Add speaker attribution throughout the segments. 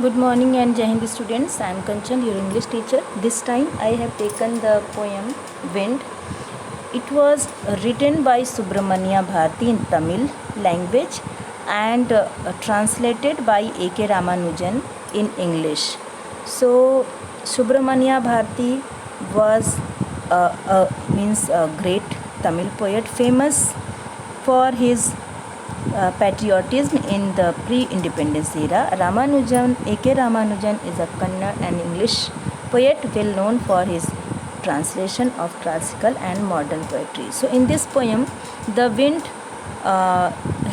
Speaker 1: Good morning and Jai Hind students. I am Kanchan, your English teacher. This time I have taken the poem Wind. It was written by Subramania Bharati in Tamil language and translated by A.K. Ramanujan in English. So Subramania Bharati was a great Tamil poet, famous for his patriotism in the pre-independence era. A.K. Ramanujan is a Kannada and English poet well known for his translation of classical and modern poetry. So in this poem, the wind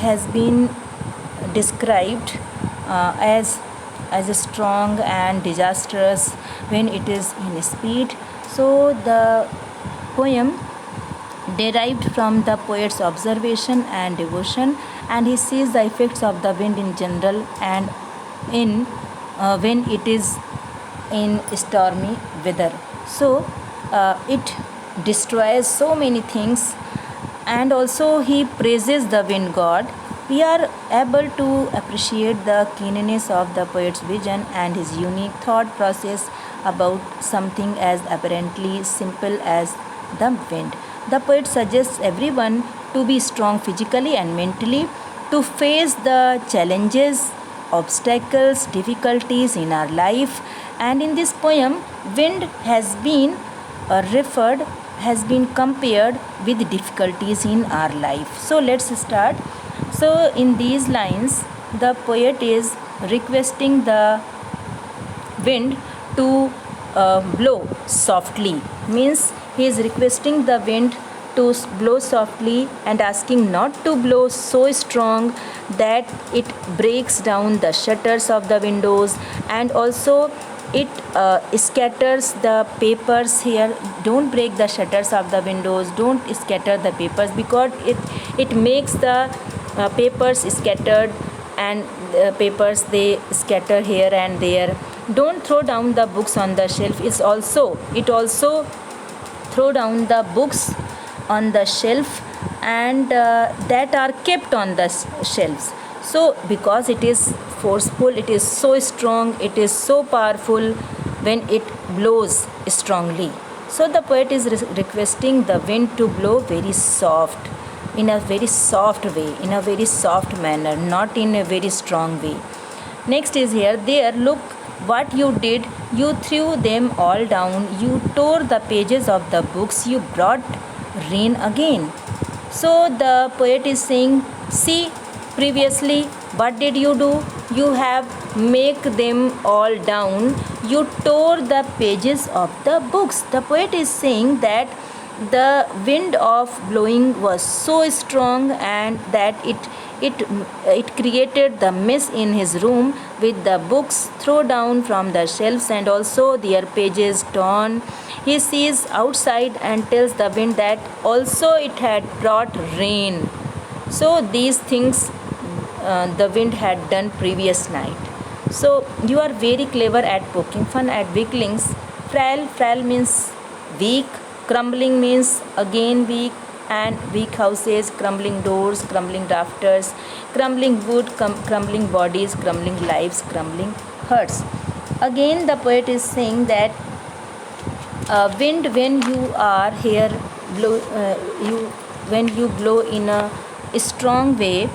Speaker 1: has been described as a strong and disastrous when it is in speed. So the poem derived from the poet's observation and devotion, and he sees the effects of the wind in general and in when it is in stormy weather. So it destroys so many things, and also he praises the wind god. We are able to appreciate the keenness of the poet's vision and his unique thought process about something as apparently simple as the wind. The poet suggests everyone to be strong physically and mentally, to face the challenges, obstacles, difficulties in our life. And in this poem, wind has been has been compared with difficulties in our life. So let's start. So in these lines, the poet is requesting the wind to blow softly, means he is requesting the wind to blow softly and asking not to blow so strong that it breaks down the shutters of the windows, and also it scatters the papers here. Don't break the shutters of the windows, don't scatter the papers, because it makes the papers scattered, and the papers they scatter here and there. Don't throw down the books on the shelf. It also throw down the books on the shelf, and that are kept on the shelves. So because it is forceful, it is so strong, it is so powerful when it blows strongly. So the poet is requesting the wind to blow very soft, in a very soft way, in a very soft manner, not in a very strong way. Next is here, there, look what you did. You threw them all down. You tore the pages of the books. You brought rain again. So the poet is saying, see, previously what did you do? You have make them all down. You tore the pages of the books. The poet is saying that the wind of blowing was so strong, and that it created the mess in his room, with the books thrown down from the shelves and also their pages torn. He sees outside and tells the wind that also it had brought rain. So these things the wind had done previous night. So you are very clever at poking fun at weaklings. Frail means weak. Crumbling means again weak, and weak houses, crumbling doors, crumbling rafters, crumbling wood, crumbling bodies, crumbling lives, crumbling hearts. Again the poet is saying that wind, when you are here when you blow in a strong way,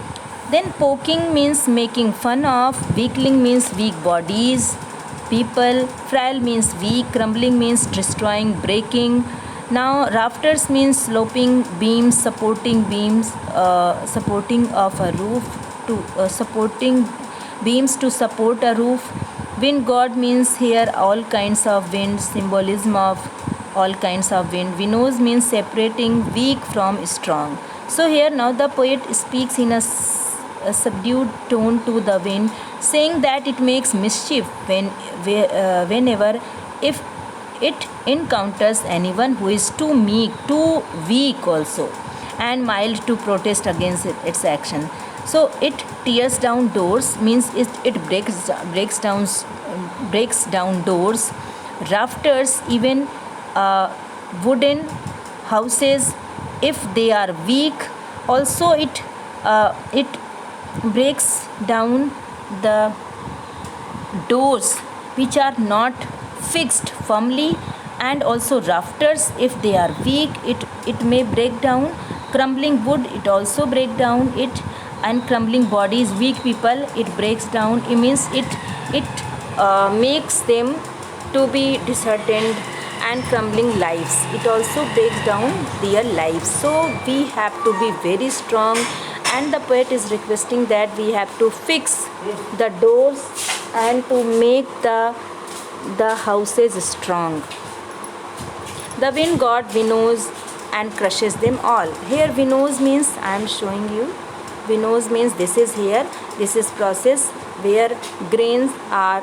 Speaker 1: then poking means making fun of, weakling means weak bodies, people, frail means weak, crumbling means destroying, breaking. Now rafters means sloping beams, supporting of a roof, to supporting beams to support a roof. Wind god means here all kinds of wind, symbolism of all kinds of wind. Winnows means separating weak from strong. So here now the poet speaks in a subdued tone to the wind, saying that it makes mischief whenever if it encounters anyone who is too meek, too weak also, and mild to protest against its action. So it tears down doors, means it breaks down doors, rafters, even wooden houses, if they are weak. Also it breaks down the doors which are not fixed firmly, and also rafters, if they are weak, it may break down. Crumbling wood, it also break down it. And crumbling bodies, weak people, it breaks down. It means it makes them to be disheartened. And crumbling lives, it also breaks down their lives. So we have to be very strong, and the poet is requesting that we have to fix the doors and to make the houses strong. The wind god winnows and crushes them all. Here winnows means, I am showing you, winnows means this is here, this is process where grains are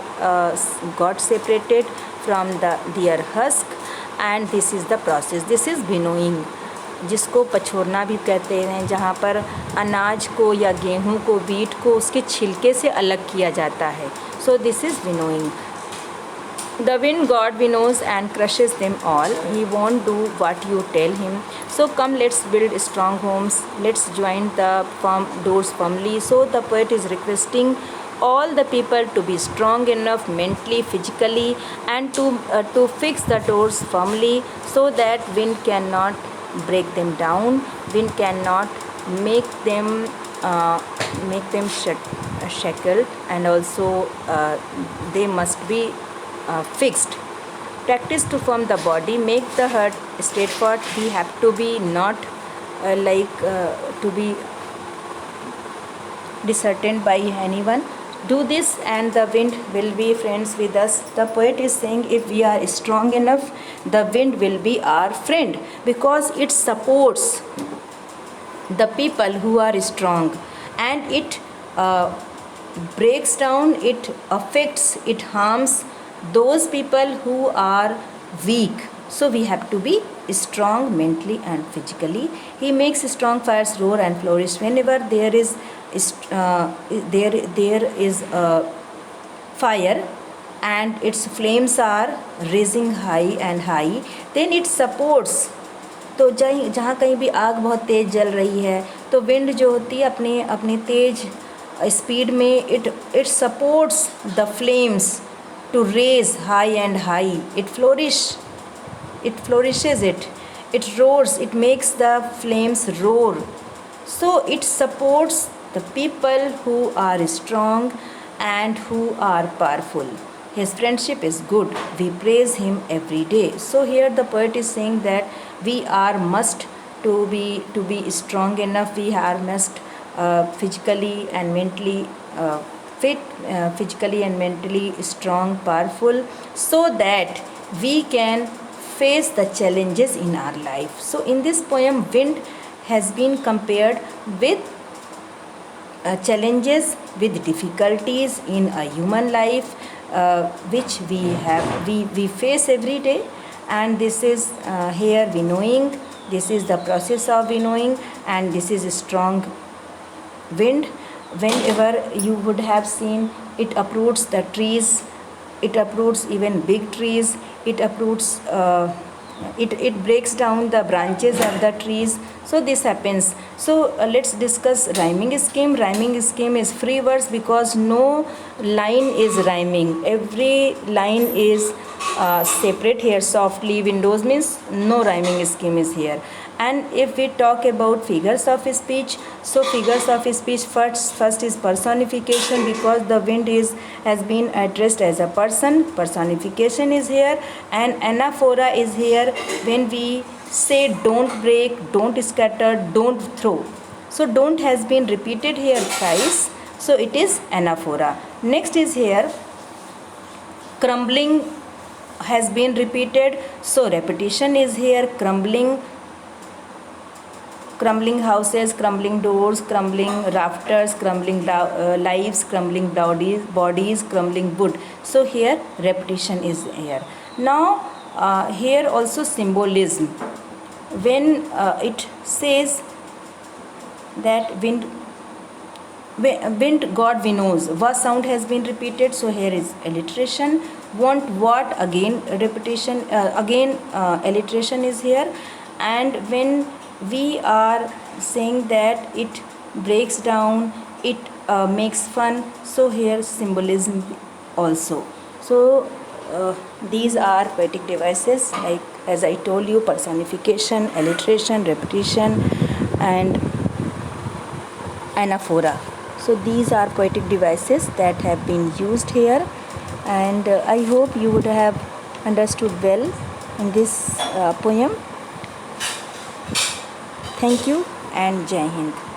Speaker 1: got separated from their husk, and this is the process, this is winnowing, जिसको पछोरना भी कहते हैं, जहाँ पर अनाज को या गेहूँ को, बीट को उसके छिलके से अलग किया जाता है. So this is winnowing. The wind god winnows and crushes them all. He won't do what you tell him. So come, let's build strong homes. Let's join the doors firmly. So the poet is requesting all the people to be strong enough mentally, physically, and to fix the doors firmly, so that wind cannot break them down. Wind cannot make them shackled, and also they must be fixed. Practice to form the body, make the heart steadfast. We have to be not to be disheartened by anyone. Do this and the wind will be friends with us. The poet is saying if we are strong enough, the wind will be our friend, because it supports the people who are strong, and it breaks down, it affects, it harms those people who are weak. So we have to be strong mentally and physically. He makes strong fires roar and flourish. Whenever there is fire and its flames are raising high and high, then it supports. तो जहाँ कहीं भी आग बहुत तेज़ जल रही है, तो विंड जो होती है अपने तेज़ स्पीड में it supports the flames to raise high and high. It flourishes it. It roars. It makes the flames roar. So it supports the people who are strong and who are powerful. His friendship is good. We praise him every day. So here the poet is saying that we are must to be strong enough. We are must physically and mentally fit, physically and mentally strong, powerful, so that we can face the challenges in our life. So in this poem, wind has been compared with challenges, with difficulties in a human life, which we face every day. And this is here winnowing. This is the process of winnowing, and this is a strong wind. Whenever you would have seen, it uproots the trees, it uproots even big trees, it uproots it breaks down the branches of the trees. So this happens. So let's discuss rhyming scheme. Rhyming scheme is free verse, because no line is rhyming. Every line is separate. Here softly windows means no rhyming scheme is here. And if we talk about figures of speech, so figures of speech, first is personification, because the wind has been addressed as a person. Personification is here, and anaphora is here when we say don't break, don't scatter, don't throw. So don't has been repeated here thrice, so it is anaphora. Next is here crumbling has been repeated, so repetition is here. Crumbling houses, crumbling doors, crumbling rafters, crumbling lives, crumbling bodies, crumbling wood. So here repetition is here. Now here also symbolism. When it says that wind god winnows, wa sound has been repeated, so here is alliteration. Want what, again repetition, again alliteration is here. And when we are saying that it breaks down, it makes fun, so here symbolism also. So these are poetic devices, like as I told you, personification, alliteration, repetition, and anaphora. So these are poetic devices that have been used here, and I hope you would have understood well in this poem. Thank you and Jai Hind.